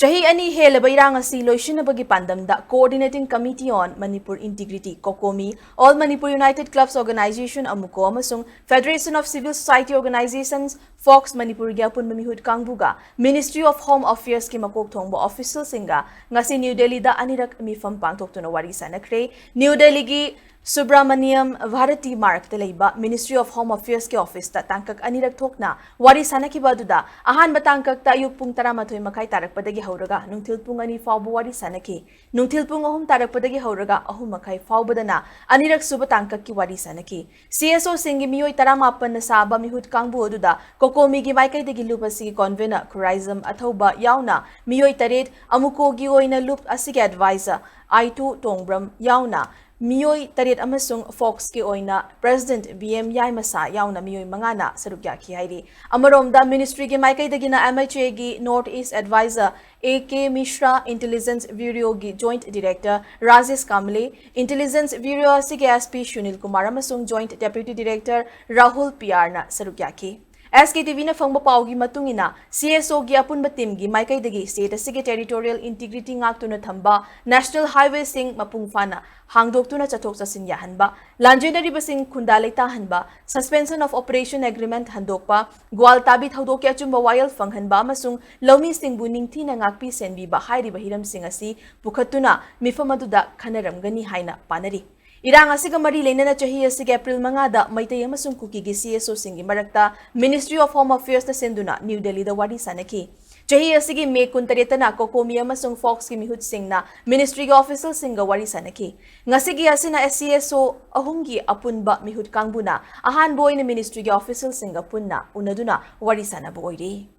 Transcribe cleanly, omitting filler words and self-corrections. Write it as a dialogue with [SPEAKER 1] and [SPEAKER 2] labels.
[SPEAKER 1] Chahi ani helaba irang asi loisinabagi pandamda Coordinating Committee on Manipur Integrity Kokomi All Manipur United Clubs Organization amuko amasung Federation of Civil Society Organizations Fox Manipur gyapun mamihud kangbuga Ministry of Home Affairs ki makok thongbo official singa ngasi New Delhi da ANIRAK mifam pangtoktuna wari SANAKHRE New Delhi gi Subramaniam Bharati Mark Teleba Ministry of Home Affairs ke office ta tangkak ANIRAK THOKNA wari sanakiba duda ahan batangkak ta ayuk pung taramathoy makai tarakpadagi hauraga nungthil pung ani fawbu wari sanaki nungthil pung ahum tarakpadagi hauraga ahum makai fawbadana ANIRAK suba tangkak ki wari sanaki CSO singi miyoi taramapan na saba mihut kangbu duda kokomi gi maikai dagi lup asigi convener Kurizam athoba yauna miyoi taret amuko gi oina lup asigi advisor I2 Tongbram yauna Miyoi tarit amasung Fox ki oina President BM Yai Masa yauna miyoi mangana sarukya ki hairi amarom da ministry ki maikai dagina MHA gi North East Advisor AK Mishra Intelligence Bureau gi Joint Director Rajesh Kamle Intelligence Bureau asigi SP Shunil Kumar amasung Joint Deputy Director Rahul PR na sarukya ki SKTV na fangba paugi matungina CSO gi apunba team gi maikai dagi state asigi territorial integrity ngaktuna thamba national highway sing mapungfana hangdoktuna chathok chasin yahanba lanjenari basing khundalai ta hanba suspension of operation agreement handokpa gwal tabi thodokya chumba wayal fanghanba masung lomi singbu ningthina ngakpi senbi ba hairi bahiram sing asi pukhatuna mifamaduda khanaramgani haina panari Irang asiga mari lenana chahi asig April mangada maitai amasung kuki gi CSO singi marakta Ministry of Home Affairs na senduna New Delhi da wari sanaki chahi asigi May 13 kokomi amasung Fox ki mihut singna Ministry ga official singa wari sanaki ngasigi asina CSO ahungi apunba mihut kangbuna ahan boy na Ministry ga official singa punna unaduna wari sanabu oiri